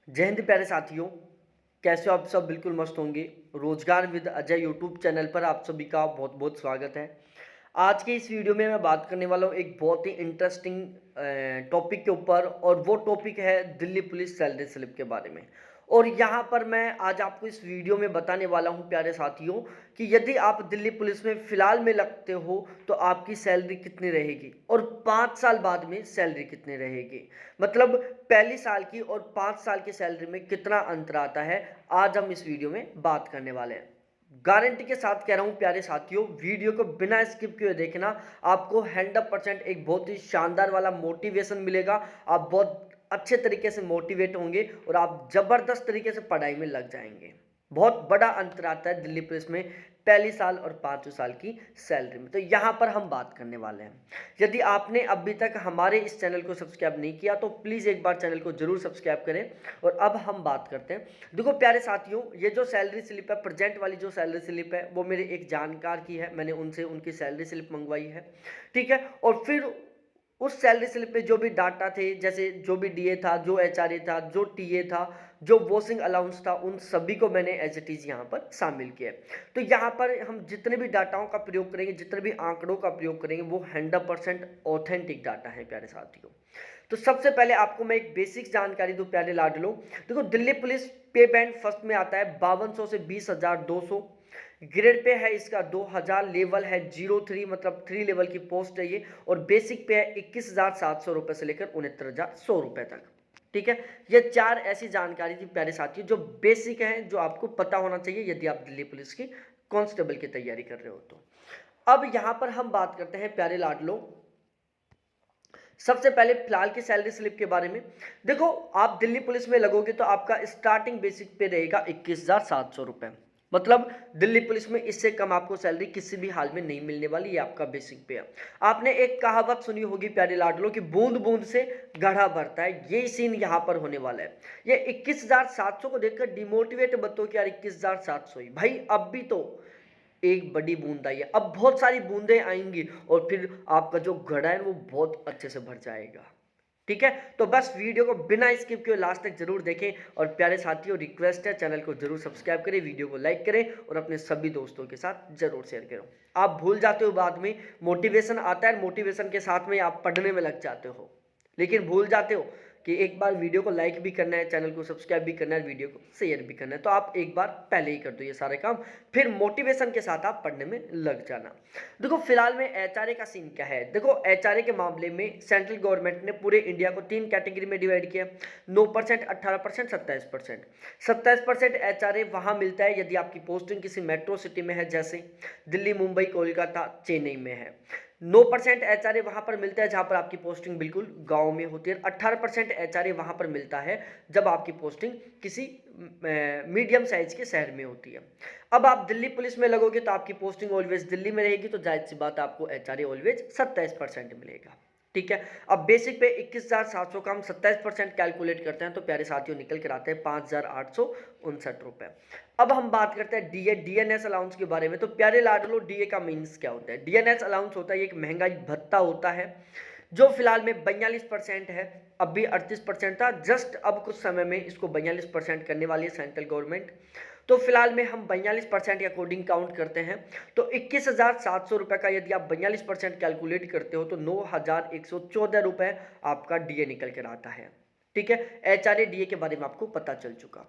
जय हिंद प्यारे साथियों। कैसे हो आप सब? बिल्कुल मस्त होंगे। रोजगार विद अजय यूट्यूब चैनल पर आप सभी का बहुत बहुत स्वागत है। आज के इस वीडियो में मैं बात करने वाला हूँ एक बहुत ही इंटरेस्टिंग टॉपिक के ऊपर, और वो टॉपिक है दिल्ली पुलिस सैलरी स्लिप के बारे में। और यहाँ पर मैं आज आपको इस वीडियो में बताने वाला हूँ प्यारे साथियों कि यदि आप दिल्ली पुलिस में फिलहाल में लगते हो तो आपकी सैलरी कितनी रहेगी और 5 साल बाद में सैलरी कितनी रहेगी। मतलब पहली साल की और 5 साल की सैलरी में कितना अंतर आता है, आज हम इस वीडियो में बात करने वाले हैं। गारंटी के साथ कह रहा हूं प्यारे साथियों, वीडियो को बिना स्किप किए देखना। आपको 100% एक बहुत ही शानदार वाला मोटिवेशन मिलेगा। आप बहुत अच्छे तरीके से मोटिवेट होंगे और आप जबरदस्त तरीके से पढ़ाई में लग जाएंगे। बहुत बड़ा अंतर आता है दिल्ली पुलिस में पहली साल और 5वें साल की सैलरी में, तो यहाँ पर हम बात करने वाले हैं। यदि आपने अभी तक हमारे इस चैनल को सब्सक्राइब नहीं किया तो प्लीज़ एक बार चैनल को जरूर सब्सक्राइब करें। और अब हम बात करते हैं। देखो प्यारे साथियों, ये जो सैलरी स्लिप है, प्रेजेंट वाली जो सैलरी स्लिप है, वो मेरे एक जानकार की है। मैंने उनसे उनकी सैलरी स्लिप मंगवाई है, ठीक है। और फिर उस सैलरी स्लिप में जो भी डाटा थे, जैसे जो भी डीए था, जो एचआरए था, जो टीए था, जो वॉशिंग अलाउंस था, उन सभी को मैंने एज इट इज़ यहाँ पर शामिल किया। तो यहाँ पर हम जितने भी डाटाओं का प्रयोग करेंगे, जितने भी आंकड़ों का प्रयोग करेंगे, वो 100% ऑथेंटिक डाटा है प्यारे साथियों। तो सबसे पहले आपको मैं एक बेसिक जानकारी दूं प्यारे लाडलो। देखो दिल्ली पुलिस पे बैंड फर्स्ट में आता है 5200 से 20,200। ग्रेड पे है इसका 2000, लेवल है 03, मतलब 3 लेवल की पोस्ट है ये। और बेसिक पे है 21,700 रुपए से लेकर 69,100 रुपए तक, ठीक है। ये चार ऐसी जानकारी थी प्यारे साथियों जो बेसिक है, जो आपको पता होना चाहिए यदि आप दिल्ली पुलिस की कांस्टेबल की तैयारी कर रहे हो तो। अब यहां पर हम बात करते हैं प्यारे लाडलो, सबसे पहले फिलहाल की सैलरी स्लिप के बारे में। देखो आप दिल्ली पुलिस में लगोगे तो आपका स्टार्टिंग बेसिक पे रहेगा 21,700 रुपए। मतलब दिल्ली पुलिस में इससे कम आपको सैलरी किसी भी हाल में नहीं मिलने वाली, ये आपका बेसिक पे है। आपने एक कहावत सुनी होगी प्यारे लाडलो की, बूंद बूंद से घड़ा भरता है। ये सीन यहाँ पर होने वाला है। ये 21,700 को देखकर डिमोटिवेट मत हो कि यार 21,700 ही, भाई अब भी तो एक बड़ी बूंद आई है, अब बहुत सारी बूंदें आएंगी और फिर आपका जो घड़ा है वो बहुत अच्छे से भर जाएगा, ठीक है। तो बस वीडियो को बिना स्किप किए लास्ट तक जरूर देखें। और प्यारे साथियों, रिक्वेस्ट है चैनल को जरूर सब्सक्राइब करें, वीडियो को लाइक करें और अपने सभी दोस्तों के साथ जरूर शेयर करें। आप भूल जाते हो बाद में, मोटिवेशन आता है, मोटिवेशन के साथ में आप पढ़ने में लग जाते हो, लेकिन भूल जाते हो कि एक बार वीडियो को लाइक भी करना है, चैनल को सब्सक्राइब भी करना है, वीडियो को शेयर भी करना है। तो आप एक बार पहले ही कर दो ये सारे काम, फिर मोटिवेशन के साथ आप पढ़ने में लग जाना। देखो फिलहाल में एचआरए का सीन क्या है। देखो एचआरए के मामले में सेंट्रल गवर्नमेंट ने पूरे इंडिया को 3 कैटेगरी में डिवाइड किया, 9%, 18%, 27%। 27% एचआरए वहां मिलता है यदि आपकी पोस्टिंग किसी मेट्रो सिटी में है, जैसे दिल्ली, मुंबई, कोलकाता, चेन्नई में है। 9% एचआरए वहां पर मिलता है जहां पर आपकी पोस्टिंग बिल्कुल गांव में होती है। 18% एचआरए वहां पर मिलता है जब आपकी पोस्टिंग किसी मीडियम साइज के शहर में होती है। अब आप दिल्ली पुलिस में लगोगे तो आपकी पोस्टिंग ऑलवेज दिल्ली में रहेगी, तो जाहिर सी बात आपको एचआरए ऑलवेज 27% मिलेगा, ठीक है। अब बेसिक पे 21,700 का हम 27% कैलकुलेट करते हैं तो प्यारे साथियों निकल कर आते हैं 5,859 रुपए। अब हम बात करते हैं डीएनएस अलाउंस के बारे में। तो प्यारे लाडलो, डीए का मीन्स क्या होता है? डीएनएस अलाउंस होता है एक महंगाई भत्ता होता है जो फिलहाल में 42% है। अब भी 38% था, जस्ट अब कुछ समय में इसको 42% करने वाली है सेंट्रल गवर्नमेंट। तो फिलहाल में हम 42% के अकॉर्डिंग काउंट करते हैं। तो 21,700 रुपए का यदि आप 42% कैलकुलेट करते हो तो 9,114 रुपए आपका डीए निकल कर आता है, ठीक है। एचआरए डीए के बारे में आपको पता चल चुका।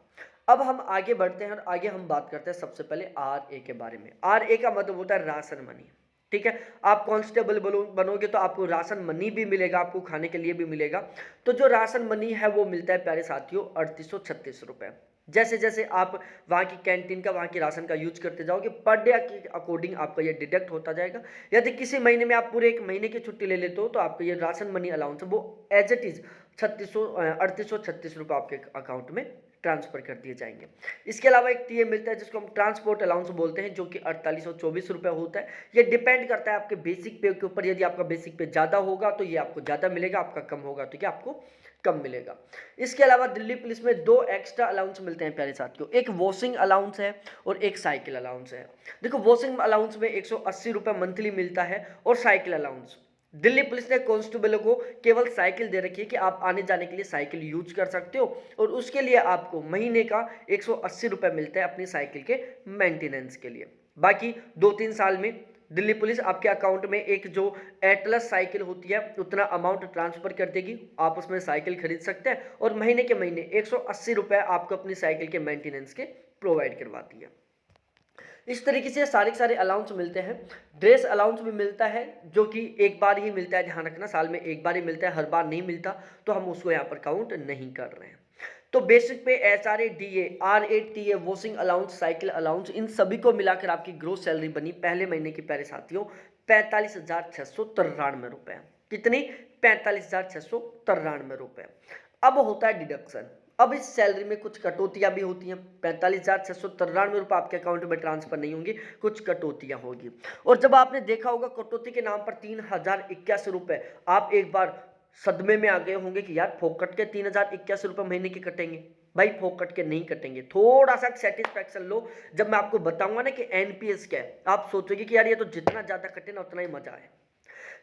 अब हम आगे बढ़ते हैं और आगे हम बात करते हैं सबसे पहले आरए के बारे में। आरए का मतलब होता है राशन मनी, ठीक है। आप कांस्टेबल बनोगे तो आपको राशन मनी भी मिलेगा, आपको खाने के लिए भी मिलेगा। तो जो राशन मनी है वो मिलता है प्यारे साथियों 3836 रुपए। जैसे जैसे आप वहाँ की कैंटीन का, वहाँ की राशन का यूज करते जाओगे, पर डे के अकॉर्डिंग आपका ये डिडक्ट होता जाएगा। यदि किसी महीने में आप पूरे एक महीने की छुट्टी ले लेते हो तो आपका ये राशन मनी अलाउंस है वो एज इट इज 3836 रुपये आपके अकाउंट में ट्रांसफर कर दिए जाएंगे। इसके अलावा एक टीए मिलता है जिसको हम ट्रांसपोर्ट अलाउंस बोलते हैं, जो कि 4824 रुपये होता है। ये डिपेंड करता है आपके बेसिक पे के ऊपर। यदि आपका बेसिक पे ज़्यादा होगा तो ये आपको ज़्यादा मिलेगा, आपका कम होगा तो ये आपको कम मिलेगा। इसके अलावा दिल्ली पुलिस में 2 एक्स्ट्रा अलाउंस मिलते हैं प्यारे साथियों, एक वॉशिंग अलाउंस है और एक साइकिल अलाउंस है। देखो वॉशिंग अलाउंस में 180 रुपये मंथली मिलता है और साइकिल अलाउंस दिल्ली पुलिस ने कांस्टेबलों को केवल साइकिल दे रखी है कि आप आने जाने के लिए साइकिल यूज कर सकते हो, और उसके लिए आपको महीने का 180 रुपये मिलता है अपनी साइकिल के मेंटेनेंस के लिए। बाकी 2-3 साल में दिल्ली पुलिस आपके अकाउंट में एक जो एटलस साइकिल होती है उतना अमाउंट ट्रांसफर कर देगी, आप उसमें साइकिल खरीद सकते हैं, और महीने के महीने 180 रुपये आपको अपनी साइकिल के मेंटेनेंस के प्रोवाइड करवाती है। इस तरीके से सारे अलाउंस मिलते हैं। ड्रेस अलाउंस भी मिलता है जो कि एक बार ही मिलता है, ध्यान रखना, साल में एक बार ही मिलता है, हर बार नहीं मिलता, तो हम उसको यहाँ पर काउंट नहीं कर रहे हैं। तो बेसिक पे SRA DA RATA washing allowance cycle allowance इन सभी को मिलाकर आपकी ग्रोस सैलरी बनी पहले महीने की प्यारे साथियों 45,693 रुपए। कितनी? 45,693 रुपए। अब होता है डिडक्शन। अब इस सैलरी में कुछ कटौतियां भी होती हैं। 45,693 रुपये आपके अकाउंट में ट्रांसफर नहीं होंगी, कुछ कटौतियां होगी। और जब आपने देखा होगा कटौती के नाम पर 3,081 रुपये, आप एक बार सदमे में आ गए होंगे कि यार फोकट के 3,081 रुपये महीने के कटेंगे। भाई फोकट के नहीं कटेंगे, थोड़ा सा सेटिस्फैक्शन लो। जब मैं आपको बताऊंगा ना कि NPS क्या है, आप सोचोगे कि यार ये तो जितना ज्यादा कटे ना उतना ही मजा है।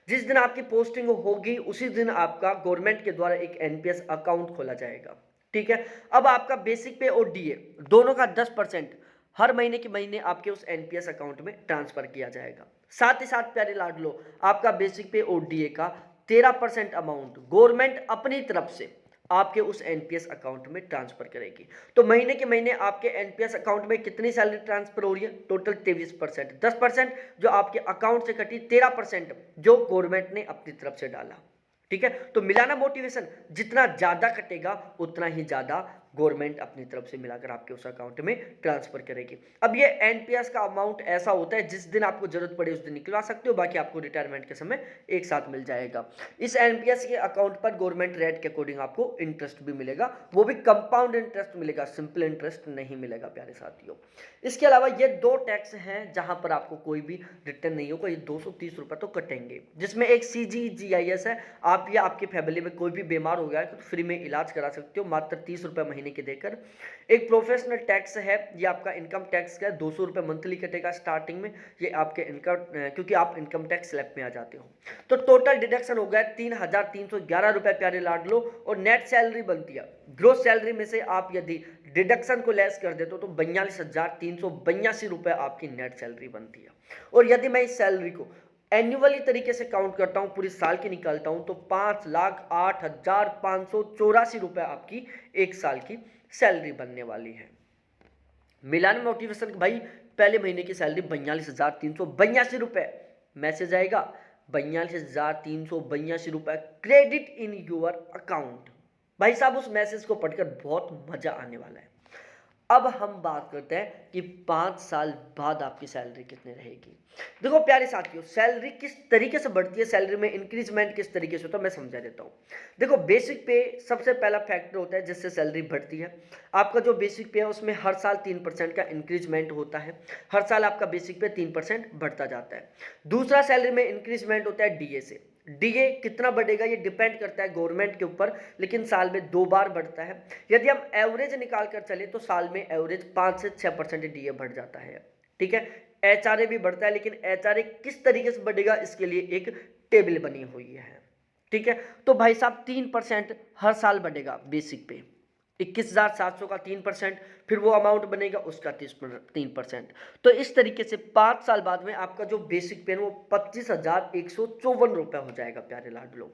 जिस दिन आपकी पोस्टिंग होगी उसी दिन आपका गवर्नमेंट के द्वारा एक NPS अकाउंट खोला जाएगा। ठीक है, अब आपका बेसिक पे और DA दोनों का 10% हर महीने के महीने आपके उस NPS अकाउंट में ट्रांसफर किया जाएगा। साथ ही साथ प्यारे लाडलो, आपका बेसिक पे और DA का 13% अमाउंट गवर्नमेंट अपनी तरफ से आपके उस NPS अकाउंट में ट्रांसफर करेगी। तो महीने के महीने आपके NPS अकाउंट में कितनी सैलरी ट्रांसफर हो रही है? टोटल 23%। 10% जो आपके अकाउंट से कटी, 13% जो गवर्नमेंट ने अपनी तरफ से डाला। ठीक है, तो मिलाना मोटिवेशन, जितना ज्यादा कटेगा उतना ही ज्यादा गवर्नमेंट अपनी तरफ से मिलाकर आपके उस अकाउंट में ट्रांसफर करेगी। अब ये NPS का अमाउंट ऐसा होता है जिस दिन आपको जरूरत पड़े उस दिन निकलवा सकते हो, बाकी आपको रिटायरमेंट के समय एक साथ मिल जाएगा। इस NPS के अकाउंट पर गवर्नमेंट रेट के अकॉर्डिंग आपको इंटरेस्ट भी मिलेगा, वो भी कंपाउंड इंटरेस्ट मिलेगा, सिंपल इंटरेस्ट नहीं मिलेगा प्यारे साथियों। इसके अलावा ये 2 टैक्स हैं जहां पर आपको कोई भी रिटर्न नहीं होगा, ये 230 रुपये तो कटेंगे, जिसमें एक CGGIS है। आप या आपकी फैमिली में कोई भी बीमार हो गया है तो फ्री में इलाज करा सकते हो मात्र 30 रुपये महीने के देकर। एक प्रोफेशनल टैक्स है, ये आपका इनकम टैक्स का 200 रुपये मंथली कटेगा स्टार्टिंग में, ये आपके इनकम, क्योंकि आप इनकम टैक्स स्लैब में आ जाते हो। तो टोटल डिडक्शन हो गया 3,311 रुपये प्यारे लाडलो, और नेट सैलरी बनती है ग्रोस सैलरी में से आप यदि डिडक्शन को लेस कर देते हो तो 42,382 रुपये आपकी नेट सैलरी बनती है। और यदि मैं इस सैलरी को एनुअली तरीके से काउंट करता हूं, पूरी साल की निकालता हूं, तो 5,08,584 रुपये आपकी एक साल की सैलरी बनने वाली है। मिलान मोटिवेशन भाई, पहले महीने की सैलरी 42,382 रुपये, मैसेज आएगा 42,382 रुपये क्रेडिट इन योर अकाउंट। भाई साहब उस मैसेज को पढ़कर बहुत मजा आने वाला है। अब हम बात करते हैं कि 5 साल बाद आपकी सैलरी कितनी रहेगी। देखो प्यारे साथियों, सैलरी किस तरीके से बढ़ती है, सैलरी में इंक्रीजमेंट किस तरीके से होता है, मैं समझा देता हूँ। देखो बेसिक पे सबसे पहला फैक्टर होता है जिससे सैलरी बढ़ती है। आपका जो बेसिक पे है उसमें हर साल 3% का इंक्रीजमेंट होता है, हर साल आपका बेसिक पे 3% बढ़ता जाता है। दूसरा सैलरी में इंक्रीजमेंट होता है DA से। DA कितना बढ़ेगा ये डिपेंड करता है गवर्नमेंट के ऊपर, लेकिन साल में 2 बार बढ़ता है। यदि हम एवरेज निकाल कर चले तो साल में एवरेज 5 से 6% DA बढ़ जाता है। ठीक है, HRA भी बढ़ता है, लेकिन HRA किस तरीके से बढ़ेगा इसके लिए एक टेबल बनी हुई है। ठीक है, तो भाई साहब 3% हर साल बढ़ेगा बेसिक पे, 21,700 का 3%, फिर वो अमाउंट बनेगा उसका 3%। तो इस तरीके से 5 साल बाद में आपका जो बेसिक पे वो 25,154 रुपये हो जाएगा प्यारे लाडलो।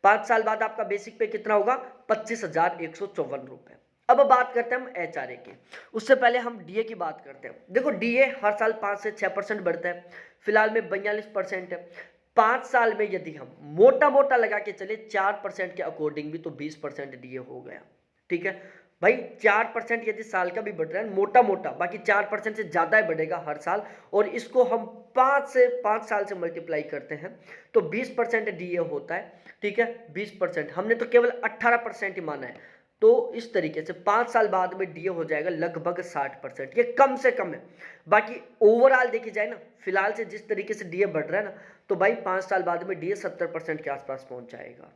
5 साल बाद आपका बेसिक पे कितना होगा? 25,154 रुपये। अब बात करते हैं हम HRA की, उससे पहले हम DA की बात करते हैं। देखो DA हर साल 5 से 6% बढ़ता है, फिलहाल में 42% है। 5 साल में यदि हम मोटा मोटा लगा के चले 4% के अकॉर्डिंग भी, तो 20% DA हो गया। ठीक है भाई, 4% यदि साल का भी बढ़ रहा है मोटा मोटा, बाकी 4% से ज़्यादा ही बढ़ेगा हर साल, और इसको हम 5 साल से मल्टीप्लाई करते हैं तो 20% DA होता है। ठीक है, 20%, हमने तो केवल 18% ही माना है, तो इस तरीके से 5 साल बाद में DA हो जाएगा लगभग 60%। ये कम से कम है, बाकी ओवरऑल देखी जाए ना, फिलहाल से जिस तरीके से DA बढ़ रहा है ना, तो भाई 5 साल बाद में DA 70% के आसपास पहुंच जाएगा।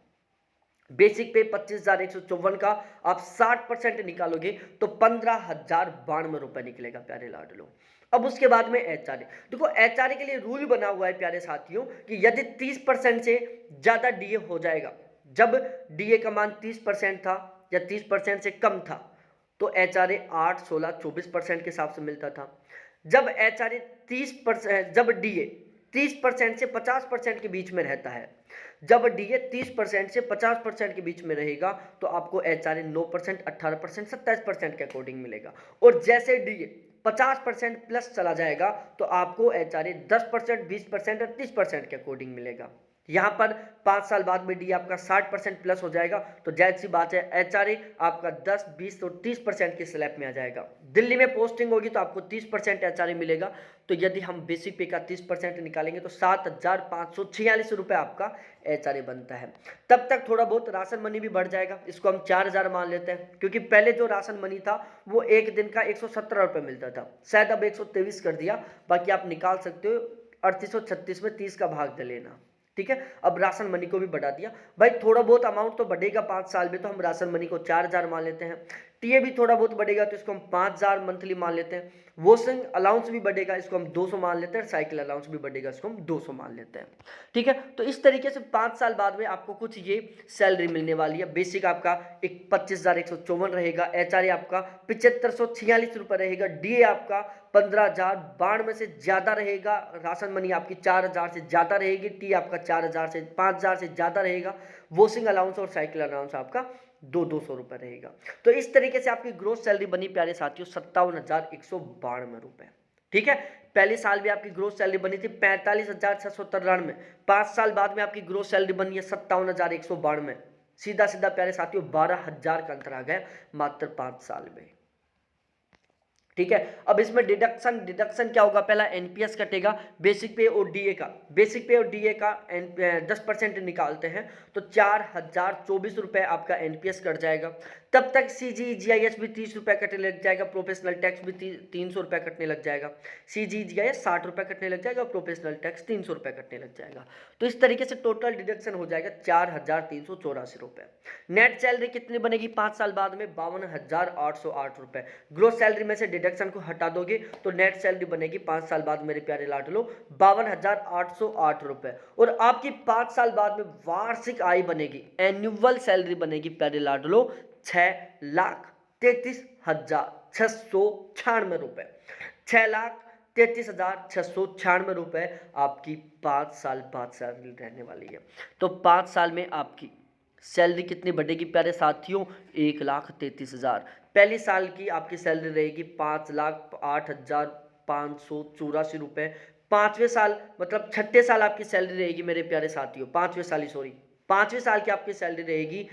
बेसिक पे 25,154 का आप 60% निकालोगे तो 15,092 रुपए निकलेगा प्यारे लाडलो। अब उसके बाद में एचआरए। देखो एचआरए के लिए रूल बना हुआ है प्यारे साथियों कि यदि 30% से ज़्यादा डीए हो जाएगा, जब डीए का मान 30% था या 30% से कम था तो एचआरए 8, 16, 24% के हिसाब से मिलता था। जब एचआरए 30%, जब डीए 30% से 50% के बीच में रहता है, जब डीए 30% से 50% के बीच में रहेगा तो आपको एचआरए 9%, 18%, 27% के अकॉर्डिंग मिलेगा। और जैसे डीए 50% प्लस चला जाएगा तो आपको एचआरए 10%, 20% और 30% के अकॉर्डिंग मिलेगा। यहाँ पर 5 साल बाद में डी आपका 60% प्लस हो जाएगा तो जायज़ सी बात है एचआरए आपका 10, 20 और 30% के स्लैब में आ जाएगा। दिल्ली में पोस्टिंग होगी तो आपको 30% एचआरए मिलेगा। तो यदि हम बेसिक पे का 30% निकालेंगे तो 7,546 रुपये आपका एचआरए बनता है। तब तक थोड़ा बहुत राशन मनी भी बढ़ जाएगा, इसको हम 4,000 मान लेते हैं, क्योंकि पहले जो राशन मनी था वो एक दिन का 117 रुपये मिलता था, शायद अब 123 कर दिया। बाकी आप निकाल सकते हो, 3836 में 30 का भाग दे लेना, ठीक है। अब राशन मनी को भी बढ़ा दिया भाई, थोड़ा बहुत अमाउंट तो बढ़ेगा 5 साल में, तो हम राशन मनी को 4,000 मान लेते हैं। टीए भी थोड़ा बहुत बढ़ेगा तो इसको हम 5,000 मंथली मान लेते हैं। वॉशिंग अलाउंस भी बढ़ेगा, इसको हम 200 मान लेते हैं। साइकिल अलाउंस भी बढ़ेगा, इसको हम 200 मान लेते हैं, ठीक है। तो इस तरीके से 5 साल बाद में आपको कुछ ये सैलरी मिलने वाली है। बेसिक आपका 25,154 रहेगा, एचआरए आपका 7,546 रुपये रहेगा, डीए आपका 15,092 से ज़्यादा रहेगा, राशन मनी आपकी 4,000 से ज़्यादा रहेगी, टी आपका 4,000 से 5,000 से ज़्यादा रहेगा, वॉशिंग अलाउंस और साइकिल अलाउंस आपका 200 रुपये रहेगा। तो इस तरीके से आपकी ग्रोथ सैलरी बनी प्यारे साथियों 57,192 रुपये, ठीक है। पहले साल में आपकी ग्रोथ सैलरी बनी थी 45,693, 5 साल बाद में आपकी ग्रोथ सैलरी बनी है 57,192। सीधा सीधा प्यारे साथियों 12,000 का अंतर आ गया मात्र 5 साल में, ठीक है। अब इसमें डिडक्शन क्या होगा, पहला एनपीएस कटेगा, बेसिक पे और डीए का, बेसिक पे और डीए का 10% निकालते हैं तो 4,024 रुपये आपका एनपीएस कट जाएगा। तब तक सीजीजीआईएस भी 30 रुपये कटने लग जाएगा, प्रोफेशनल टैक्स भी 300 रुपये कटने लग जाएगा। सीजीजीआईएस 60 रुपये कटने लग जाएगा, प्रोफेशनल टैक्स 300 रुपये कटने लग जाएगा। तो इस तरीके से टोटल डिडक्शन हो जाएगा 4,384 रुपये। नेट सैलरी कितनी बनेगी 5 साल बाद में, 52,808 रुपये। ग्रोस सैलरी में से डिडक्शन को हटा दोगे तो नेट सैलरी बनेगी 5 साल बाद मेरे प्यारे लाडलो 52,808 रुपये। और आपकी 5 साल बाद में वार्षिक आय बनेगी, एनुअल सैलरी बनेगी प्यारे लाडलो 6,33,696 रुपये। 6,33,696 रुपये आपकी 5 साल बाद सैलरी रहने वाली है। तो 5 साल में आपकी सैलरी कितनी बढ़ेगी प्यारे साथियों, 1,33,000। पहली साल की आपकी सैलरी रहेगी 5,08,584 रुपये। 5वें साल मतलब 6ठे साल आपकी सैलरी रहेगी मेरे प्यारे साथियों, 5वें साल की आपकी सैलरी रहेगी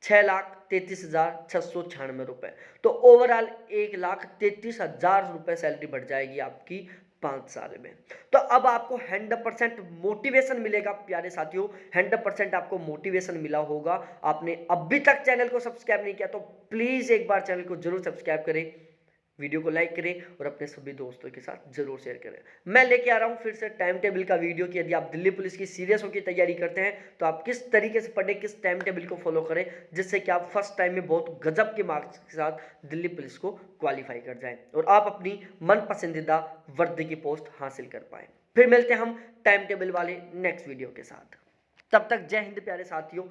6,33,696 रुपये। तो ओवरऑल 1,33,000 रुपये सैलरी बढ़ जाएगी आपकी 5 साल में। तो अब आपको 100% मोटिवेशन मिलेगा प्यारे साथियों, 100% आपको मोटिवेशन मिला होगा। आपने अभी तक चैनल को सब्सक्राइब नहीं किया तो प्लीज़ एक बार चैनल को जरूर सब्सक्राइब करें, वीडियो को लाइक करें और अपने सभी दोस्तों के साथ जरूर शेयर करें। मैं लेके आ रहा हूँ फिर से टाइम टेबल का वीडियो कि यदि आप दिल्ली पुलिस की सीरियस होकर तैयारी करते हैं तो आप किस तरीके से पढ़ें, किस टाइम टेबल को फॉलो करें, जिससे कि आप फर्स्ट टाइम में बहुत गजब के मार्क्स के साथ दिल्ली पुलिस को क्वालिफाई कर जाएं और आप अपनी मन पसंदीदा वर्दी की पोस्ट हासिल कर पाएँ। फिर मिलते हैं हम टाइम टेबल वाले नेक्स्ट वीडियो के साथ। तब तक जय हिंद प्यारे साथियों,